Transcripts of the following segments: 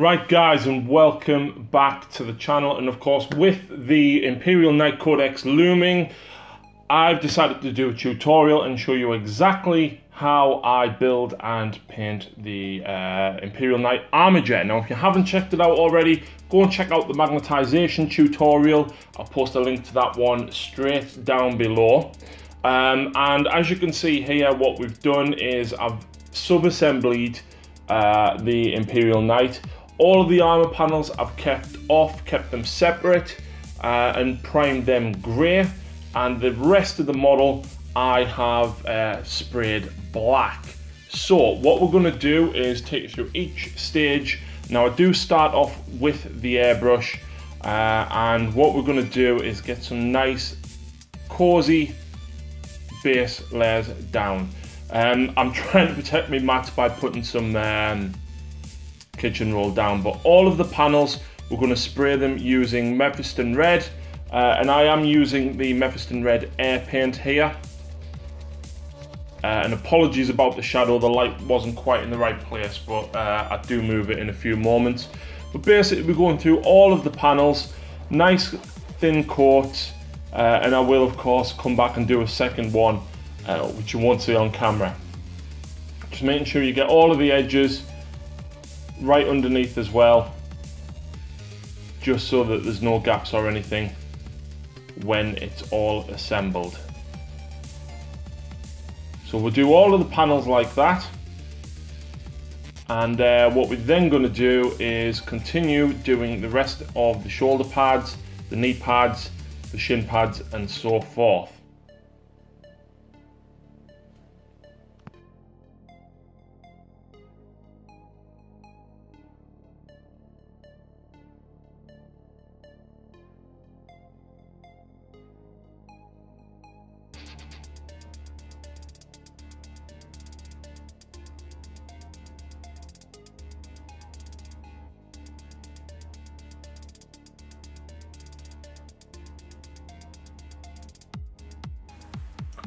Right guys, and welcome back to the channel. And of course, with the Imperial Knight Codex looming, I've decided to do a tutorial and show you exactly how I build and paint the Imperial Knight Armiger. Now if you haven't checked it out already, go and check out the magnetization tutorial. I'll post a link to that one straight down below. And as you can see here, what we've done is I've sub-assembled the Imperial Knight. All of the armor panels I've kept off, kept them separate, and primed them grey. And the rest of the model I have sprayed black. So what we're going to do is take you through each stage. Now I do start off with the airbrush, and what we're going to do is get some nice cozy base layers down. I'm trying to protect my mats by putting some kitchen roll down, but all of the panels we're going to spray them using Mephiston Red, and I am using the Mephiston Red air paint here. And apologies about the shadow, the light wasn't quite in the right place, but I do move it in a few moments. But basically we're going through all of the panels, nice thin coats, and I will of course come back and do a second one, which you won't see on camera. Just making sure you get all of the edges right underneath as well, just so that there's no gaps or anything when it's all assembled. So we'll do all of the panels like that, and what we're then going to do is continue doing the rest of the shoulder pads, the knee pads, the shin pads, and so forth.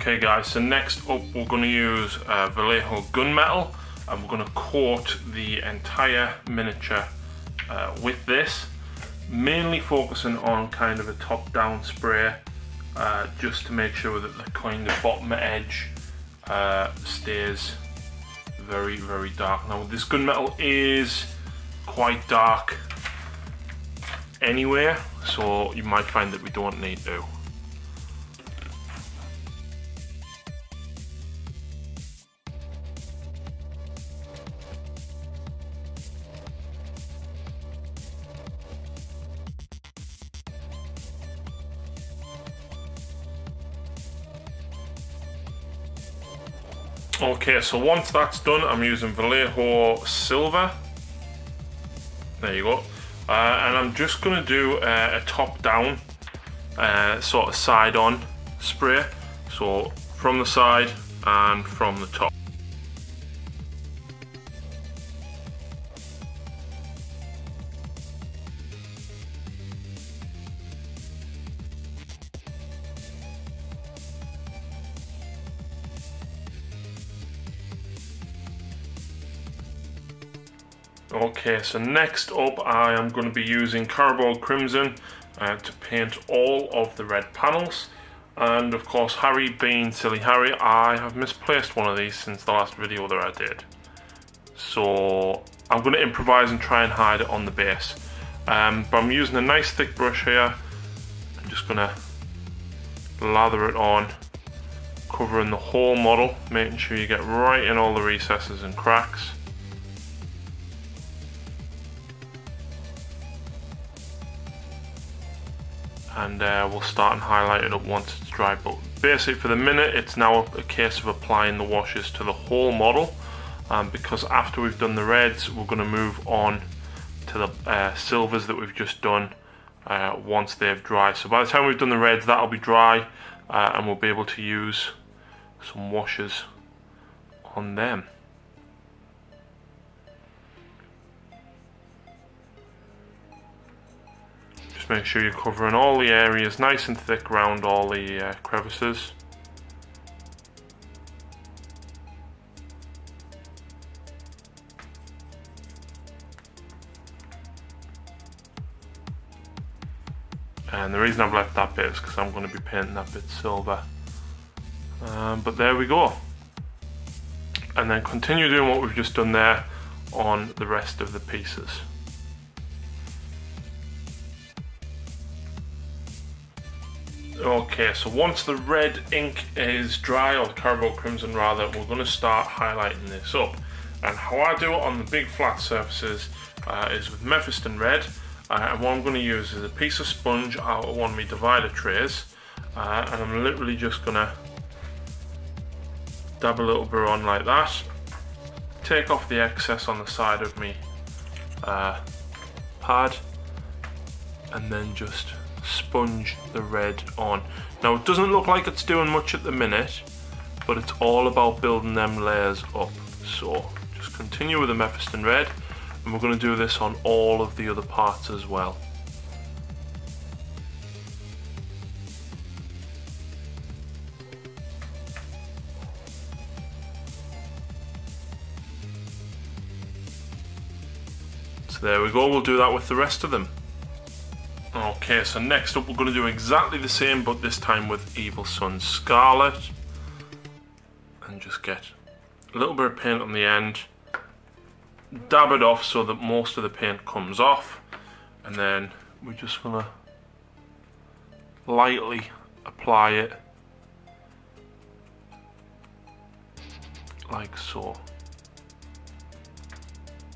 Okay guys, so next up we're going to use Vallejo Gunmetal, and we're going to coat the entire miniature with this, mainly focusing on kind of a top-down spray, just to make sure that the kind of bottom edge stays very, very dark. Now this gunmetal is quite dark anyway, so you might find that we don't need to. Okay, so once that's done, I'm using Vallejo Silver. There you go. And I'm just going to do a top-down, sort of side-on spray. So from the side and from the top. Okay, so next up I am going to be using Carapace Crimson to paint all of the red panels. And of course, Harry being Silly Harry, I have misplaced one of these since the last video that I did. So I'm going to improvise and try and hide it on the base. But I'm using a nice thick brush here. I'm just going to lather it on, covering the whole model, making sure you get right in all the recesses and cracks. And we'll start and highlight it up once it's dry. But basically for the minute it's now a case of applying the washes to the whole model, because after we've done the reds we're going to move on to the silvers that we've just done once they've dried. So by the time we've done the reds, that'll be dry, and we'll be able to use some washes on them. Just make sure you're covering all the areas nice and thick around all the crevices. And the reason I've left that bit is because I'm going to be painting that bit silver. But there we go. And then continue doing what we've just done there on the rest of the pieces. Okay, so once the red ink is dry, or the Carabao Crimson rather, we're going to start highlighting this up. And how I do it on the big flat surfaces is with Mephiston Red. And what I'm going to use is a piece of sponge out of one of my divider trays. And I'm literally just going to dab a little bit on like that. Take off the excess on the side of me pad. And then just sponge the red on. Now it doesn't look like it's doing much at the minute, but it's all about building them layers up. So just continue with the Mephiston Red, and we're going to do this on all of the other parts as well. So there we go, we'll do that with the rest of them. Okay, so next up we're going to do exactly the same, but this time with Evil Sunz Scarlet. And just get a little bit of paint on the end. Dab it off so that most of the paint comes off. And then we're just going to lightly apply it. Like so.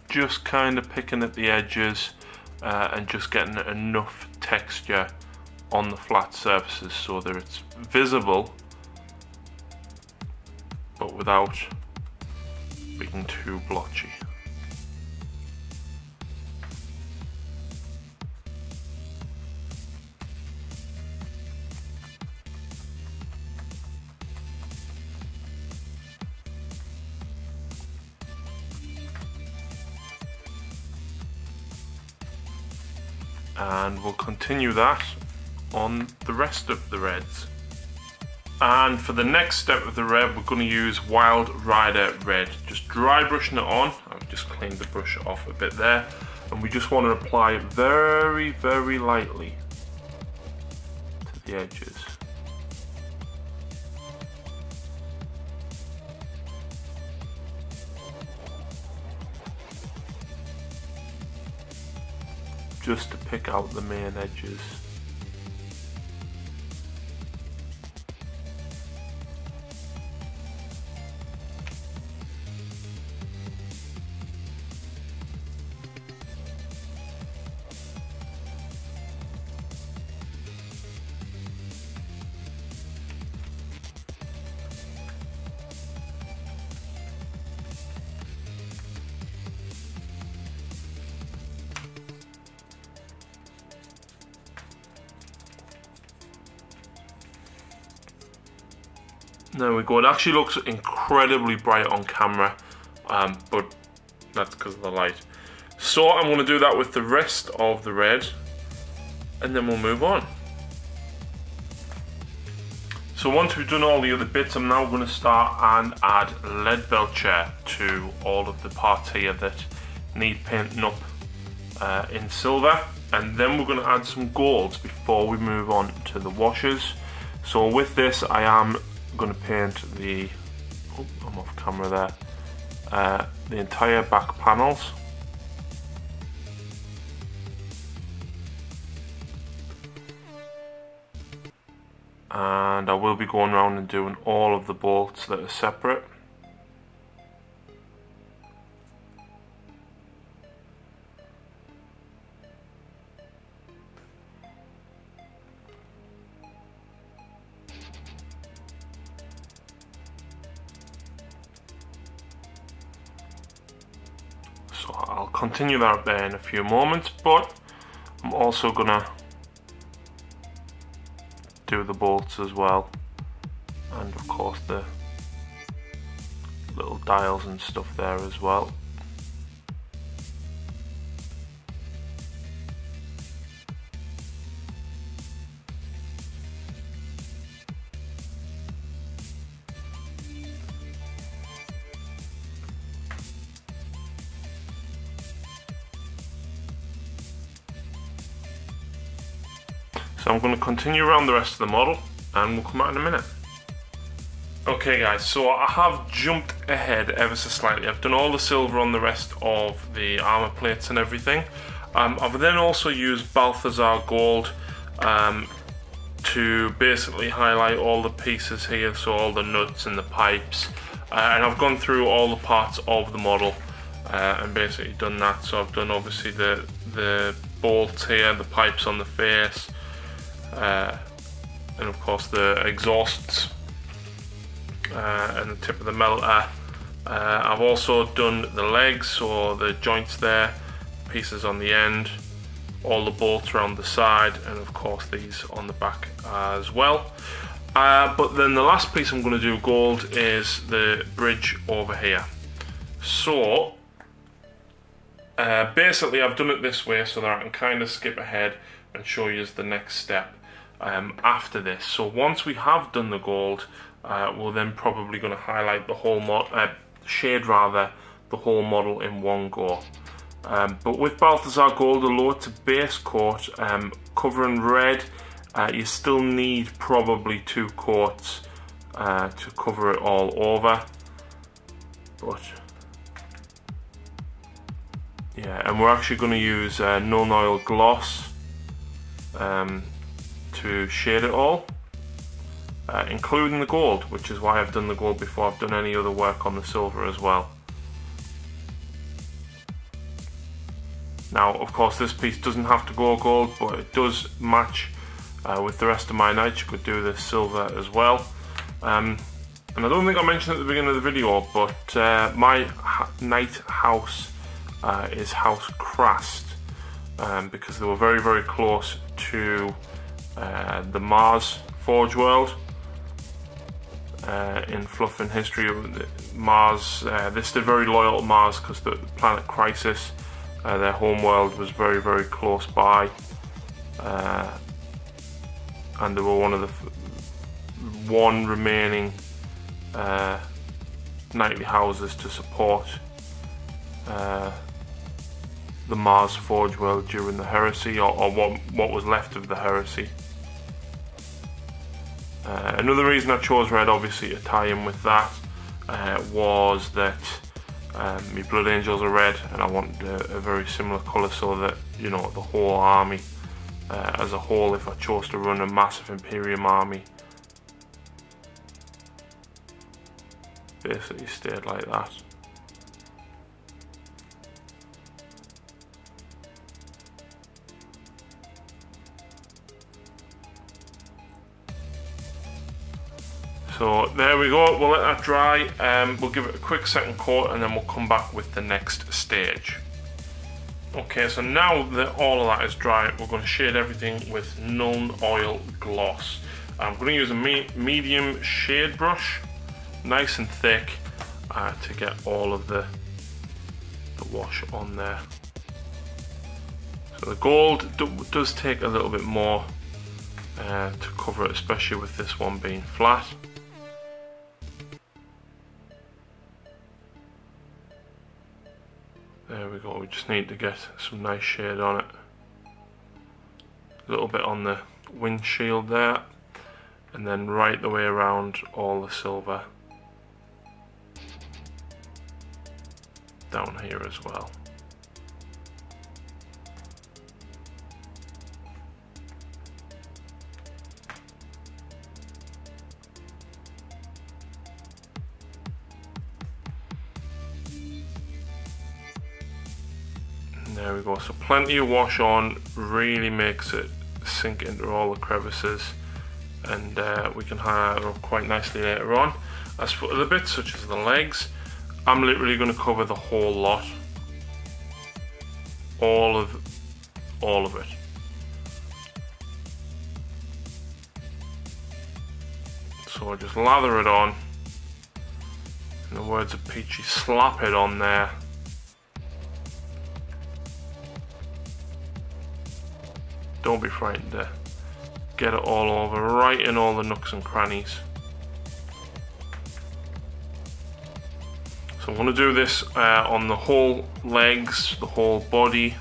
Just kind of picking at the edges. And just getting enough texture on the flat surfaces so that it's visible, but without being too blotchy. And we'll continue that on the rest of the reds. And for the next step of the red, we're going to use Wild Rider Red. Just dry brushing it on. I've just cleaned the brush off a bit there. And we just want to apply it very, very lightly to the edges. Just to pick out the main edges. There we go, it actually looks incredibly bright on camera, but that's because of the light. So I'm going to do that with the rest of the red, and then we'll move on. So once we've done all the other bits, I'm now going to start and add lead Belcher to all of the parts here that need painting up in silver. And then we're going to add some golds before we move on to the washes. So with this I am going to paint the, oh, I'm off camera there, the entire back panels. And I will be going around and doing all of the bolts that are separate. So I'll continue that there in a few moments, but I'm also gonna do the bolts as well, and of course the little dials and stuff there as well. So So I'm going to continue around the rest of the model and we'll come out in a minute. Okay guys, so I have jumped ahead ever so slightly. I've done all the silver on the rest of the armor plates and everything. I've then also used Balthasar gold to basically highlight all the pieces here, so all the nuts and the pipes. And I've gone through all the parts of the model and basically done that. So I've done obviously the bolts here, the pipes on the face, and of course the exhausts and the tip of the melter. I've also done the legs, so the joints there, pieces on the end, all the bolts around the side, and of course these on the back as well. But then the last piece I'm going to do gold is the bridge over here. So basically I've done it this way so that I can kind of skip ahead and show you the next step after this. So once we have done the gold, we're then probably going to highlight the whole shade rather the whole model in one go. But with Balthasar gold, although it's a base coat, covering red, you still need probably 2 coats to cover it all over. But yeah, and we're actually going to use non-oil gloss to shade it all, including the gold, which is why I've done the gold before I've done any other work on the silver as well. Now, of course, this piece doesn't have to go gold, but it does match with the rest of my knights. You could do the silver as well. And I don't think I mentioned at the beginning of the video, but my knight house is House Crast, because they were very, very close to the Mars Forge world. In Fluff and History, Mars, they stayed very loyal to Mars because the planet Crisis, their home world, was very, very close by, and they were one of the one remaining knightly houses to support the Mars Forge world during the heresy, or what was left of the heresy. Another reason I chose red, obviously, to tie in with that was that my Blood Angels are red, and I wanted a very similar colour so that, you know, the whole army as a whole, if I chose to run a massive Imperium army, basically stayed like that. So there we go, we'll let that dry, we'll give it a quick second coat and then we'll come back with the next stage. Okay, so now that all of that is dry, we're going to shade everything with non-oil gloss. I'm going to use a medium shade brush, nice and thick, to get all of the wash on there. So the gold does take a little bit more to cover it, especially with this one being flat. There we go, we just need to get some nice shade on it. A little bit on the windshield there, and then right the way around all the silver down here as well. There we go, so plenty of wash on, really makes it sink into all the crevices, and we can highlight it up quite nicely later on. As for the bits such as the legs, I'm literally going to cover the whole lot, all of it. So I just lather it on, in the words of Peachy, slap it on there. Don't be frightened to get it all over, right in all the nooks and crannies. So I'm going to do this on the whole legs, the whole body,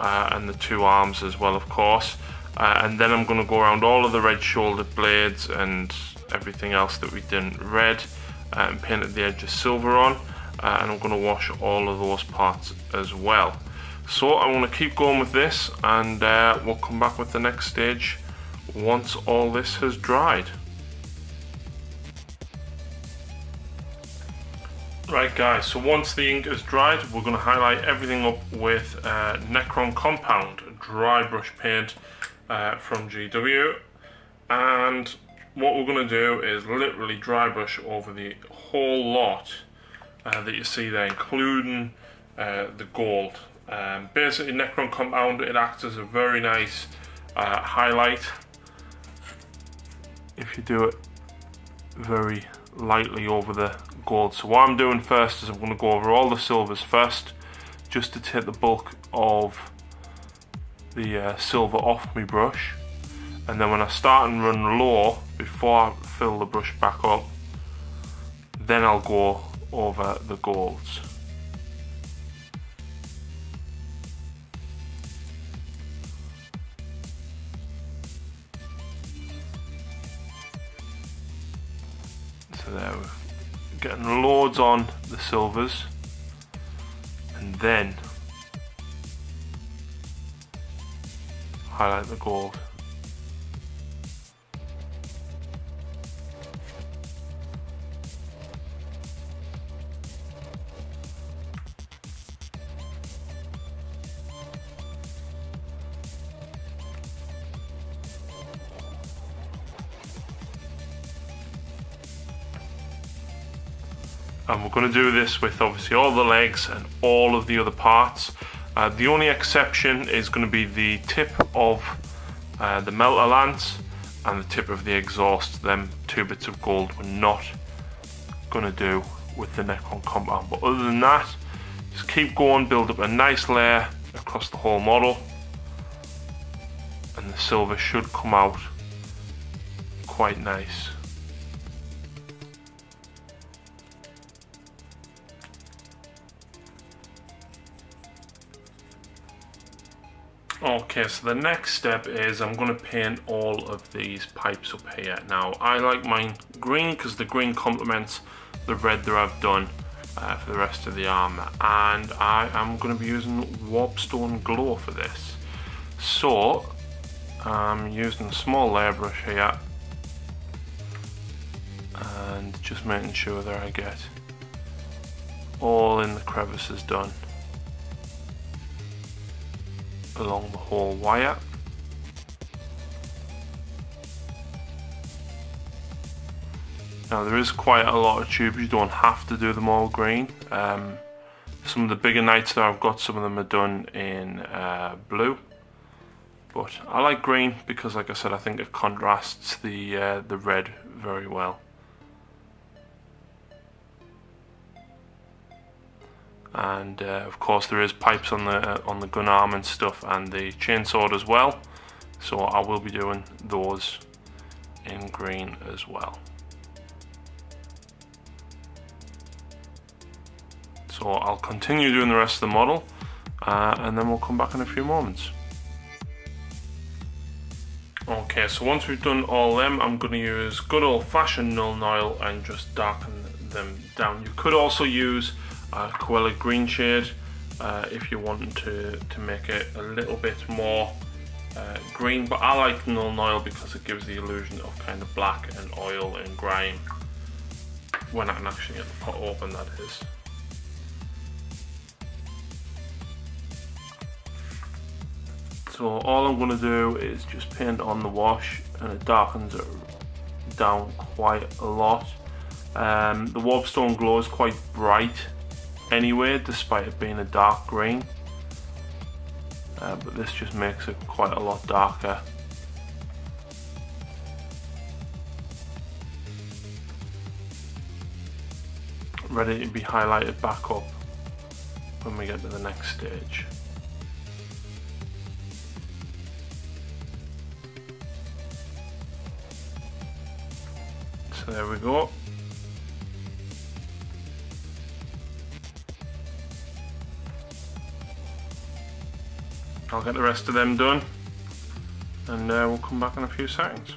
and the 2 arms as well, of course. and then I'm going to go around all of the red shouldered blades and everything else that we did red, and painted the edge of silver on, and I'm going to wash all of those parts as well. So I'm going to keep going with this, and we'll come back with the next stage once all this has dried. Right guys, so once the ink is dried, we're going to highlight everything up with Necron Compound dry brush paint from GW, and what we're going to do is literally dry brush over the whole lot that you see there, including the gold. Basically Necron Compound, it acts as a very nice highlight if you do it very lightly over the gold. So what I'm doing first is I'm going to go over all the silvers first, just to take the bulk of the silver off my brush, and then when I start and run low, before I fill the brush back up, then I'll go over the golds. So there, we're getting loads on the silvers, and then highlight the gold. And we're going to do this with obviously all the legs and all of the other parts. The only exception is going to be the tip of the melter lance and the tip of the exhaust. Them two bits of gold we're not going to do with the Necron Compound. But other than that, just keep going, build up a nice layer across the whole model, and the silver should come out quite nice. Okay, so the next step is I'm going to paint all of these pipes up here. Now, I like mine green because the green complements the red that I've done for the rest of the armour, and I am going to be using Warpstone Glow for this. So, I'm using a small layer brush here, and just making sure that I get all in the crevices done along the whole wire. Now there is quite a lot of tubes, you don't have to do them all green. Some of the bigger knights that I've got, some of them are done in blue, but I like green because, like I said, I think it contrasts the red very well. And of course there is pipes on the gun arm and stuff, and the chainsword as well, so I will be doing those in green as well. So I'll continue doing the rest of the model, and then we'll come back in a few moments. Okay, so once we've done all them, I'm going to use good old-fashioned Null Oil and just darken them down. You could also use Coella green shade if you wanted to make it a little bit more green, but I like Null Oil because it gives the illusion of kind of black and oil and grime when I can actually get the pot open, that is. So all I'm going to do is just paint on the wash, and it darkens it down quite a lot. The Warpstone Glow is quite bright anyway, despite it being a dark green, but this just makes it quite a lot darker. Ready to be highlighted back up when we get to the next stage. So there we go. I'll get the rest of them done, and we'll come back in a few seconds.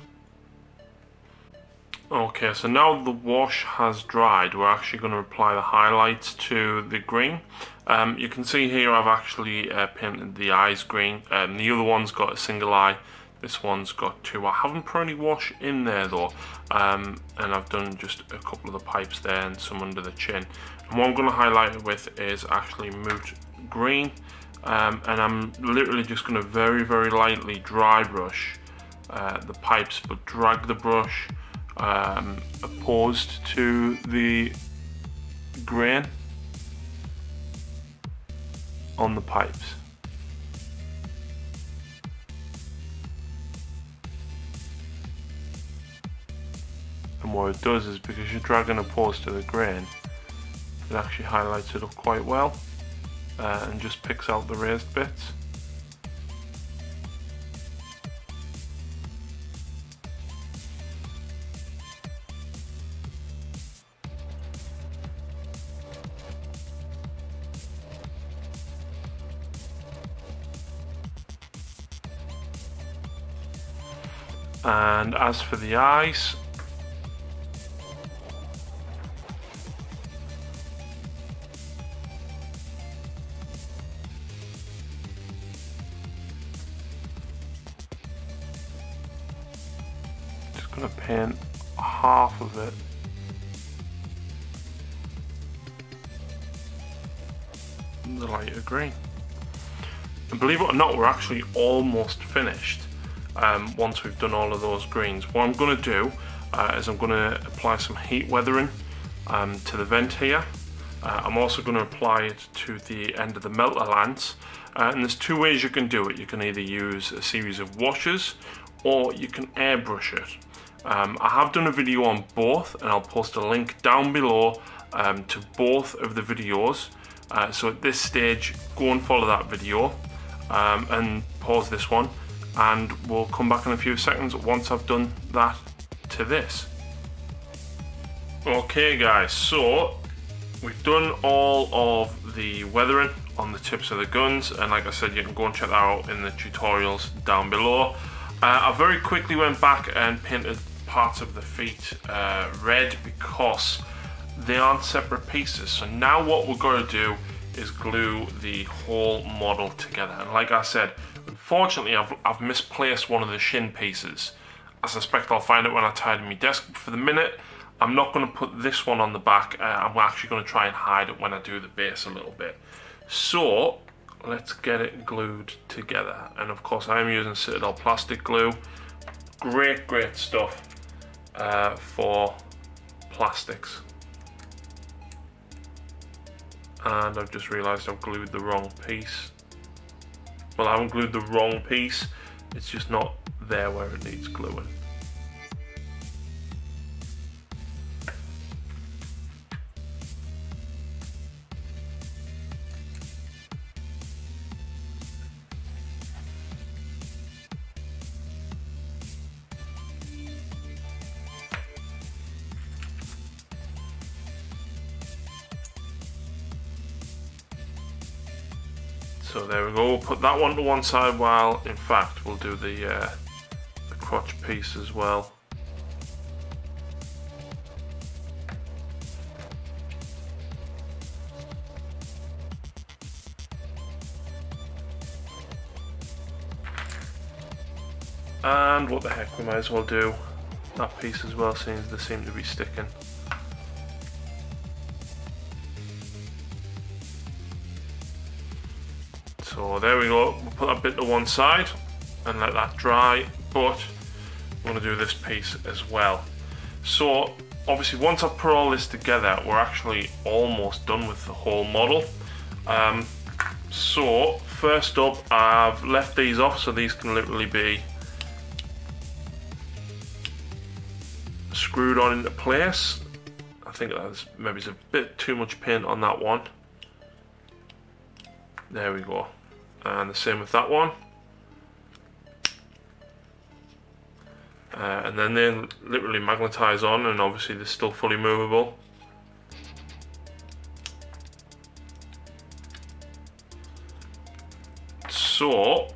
Okay, so now the wash has dried, we're actually going to apply the highlights to the green. You can see here I've actually painted the eyes green. The other one's got a single eye, this one's got two. I haven't put any wash in there though, and I've done just a couple of the pipes there and some under the chin. And what I'm going to highlight it with is actually moot green, and I'm literally just going to very, very lightly dry brush the pipes, but drag the brush opposed to the grain on the pipes. And what it does is, because you're dragging opposed to the grain, it actually highlights it up quite well and just picks out the raised bits. And as for the eyes, just going to paint half of it the lighter green. And believe it or not, we're actually almost finished. Once we've done all of those greens, what I'm going to do is I'm going to apply some heat weathering to the vent here. I'm also going to apply it to the end of the melter lance, and there's two ways you can do it. You can either use a series of washes or you can airbrush it. I have done a video on both, and I'll post a link down below to both of the videos. So at this stage, go and follow that video and pause this one, and we'll come back in a few seconds once I've done that to this. Okay guys, so we've done all of the weathering on the tips of the guns, and like I said, you can go and check that out in the tutorials down below. I very quickly went back and painted parts of the feet red because they aren't separate pieces. So now what we're going to do is glue the whole model together. And like I said, unfortunately I've misplaced one of the shin pieces. I suspect I'll find it when I tidy my desk, but for the minute I'm not going to put this one on the back. I'm actually going to try and hide it when I do the base a little bit. So let's get it glued together. And of course I am using Citadel plastic glue. Great stuff for plastics. And I've just realised I've glued the wrong piece. Well, I haven't glued the wrong piece, it's just not there where it needs gluing. So there we go, we'll put that one to one side while, in fact, we'll do the crotch piece as well. And what the heck, we might as well do that piece as well, since they seem to be sticking. So there we go, we'll put that bit to one side and let that dry, but we're going to do this piece as well. So obviously once I've put all this together, we're actually almost done with the whole model. So first up, I've left these off so these can literally be screwed on into place. I think that's maybe a bit too much paint on that one. There we go. And the same with that one. And then they literally magnetize on, and obviously they're still fully movable. So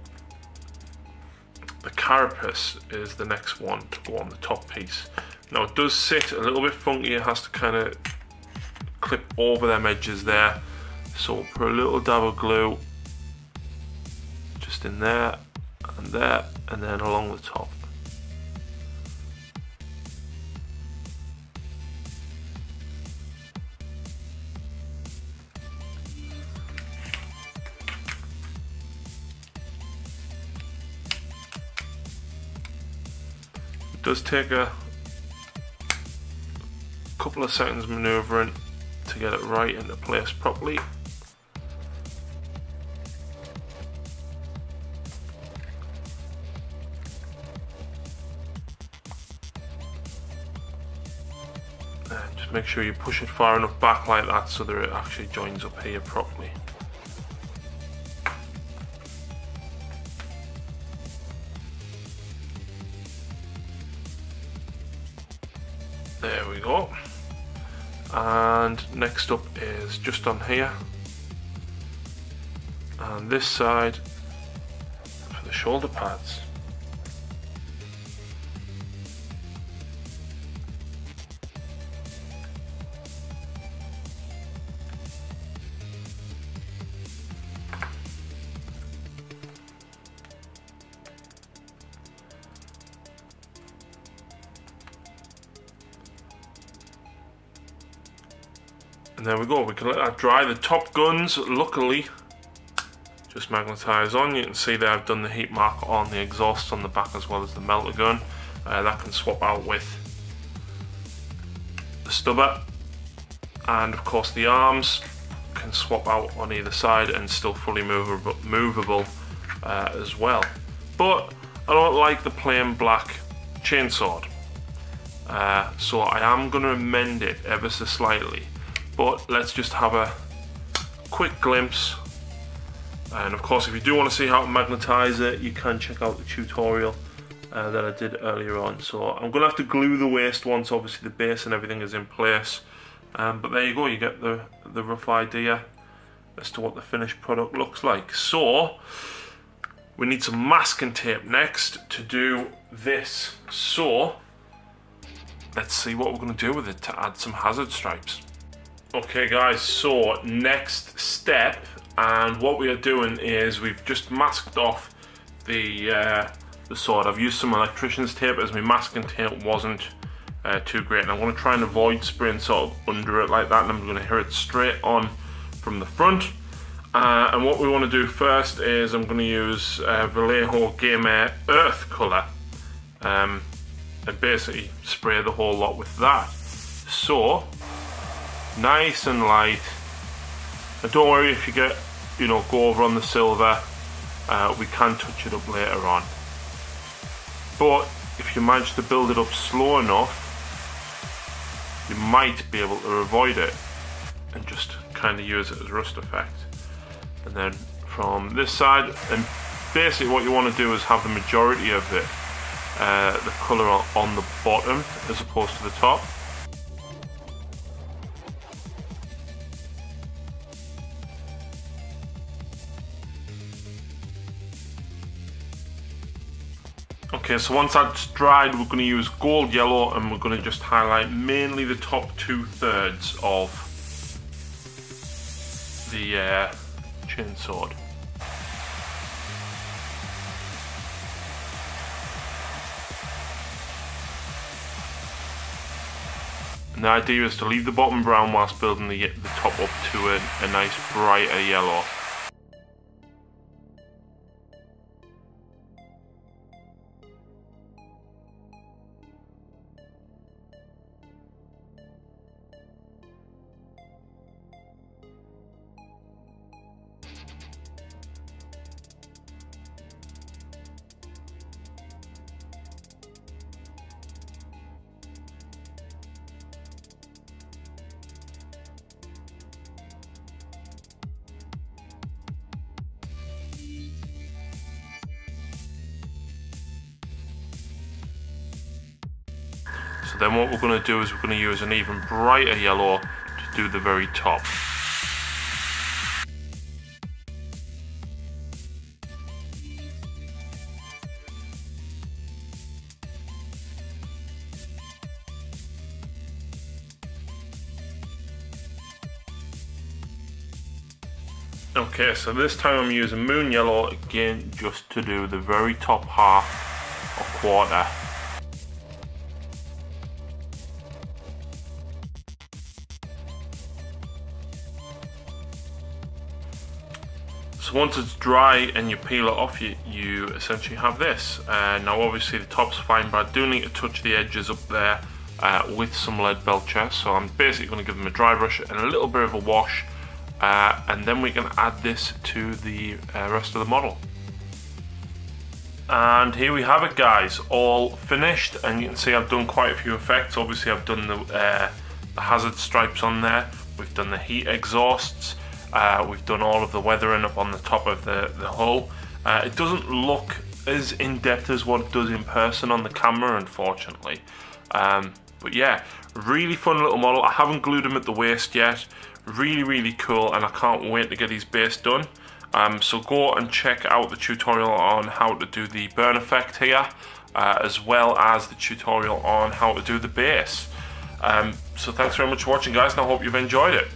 the Carapace is the next one to go on the top piece. Now it does sit a little bit funky, it has to kind of clip over them edges there. So we'll put a little dab of glue just in there, and then along the top. It does take a couple of seconds maneuvering to get it right into place properly. And just make sure you push it far enough back like that so that it actually joins up here properly. There we go. And next up is just on here, and this side for the shoulder pads. And there we go, we can let that dry. The top guns, luckily, just magnetise on. You can see there I've done the heat mark on the exhaust on the back as well as the melter gun. That can swap out with the stubber. And of course the arms can swap out on either side and still fully movable as well. But I don't like the plain black chainsword. So I am going to amend it ever so slightly. But let's just have a quick glimpse. And of course, if you do want to see how to magnetize it, you can check out the tutorial that I did earlier on. So I'm going to have to glue the waist once obviously the base and everything is in place. But there you go, you get the rough idea as to what the finished product looks like. So we need some masking tape next to do this. So let's see what we're going to do with it to add some hazard stripes. Okay guys, so next step, and what we are doing is we've just masked off the sword. I've used some electrician's tape as my masking tape wasn't too great, and I'm going to try and avoid spraying sort of under it like that, and I'm going to hit it straight on from the front. And what we want to do first is I'm going to use Vallejo Gunmetal earth colour, and basically spray the whole lot with that. So nice and light, and don't worry if you get, go over on the silver, we can touch it up later on. But if you manage to build it up slow enough, you might be able to avoid it and just kind of use it as rust effect. And then from this side, and basically what you want to do is have the majority of it, the colour on the bottom as opposed to the top. Okay, so once that's dried, we're going to use gold yellow, and we're going to just highlight mainly the top 2/3 of the chainsword. And the idea is to leave the bottom brown whilst building the top up to a nice brighter yellow. So then what we're going to do is we're going to use an even brighter yellow to do the very top. Okay, so this time I'm using Moon Yellow again, just to do the very top half or quarter. So once it's dry and you peel it off, you essentially have this. Now obviously the top's fine, but I do need to touch the edges up there with some lead Belcher. So I'm basically going to give them a dry brush and a little bit of a wash, and then we can add this to the rest of the model. And here we have it, guys, all finished, and you can see I've done quite a few effects. Obviously I've done the hazard stripes on there, we've done the heat exhausts, we've done all of the weathering up on the top of the hull. It doesn't look as in-depth as what it does in person on the camera, unfortunately. But yeah, really fun little model. I haven't glued him at the waist yet. Really cool, and I can't wait to get his base done. So go and check out the tutorial on how to do the burn effect here, as well as the tutorial on how to do the base. So thanks very much for watching, guys, and I hope you've enjoyed it.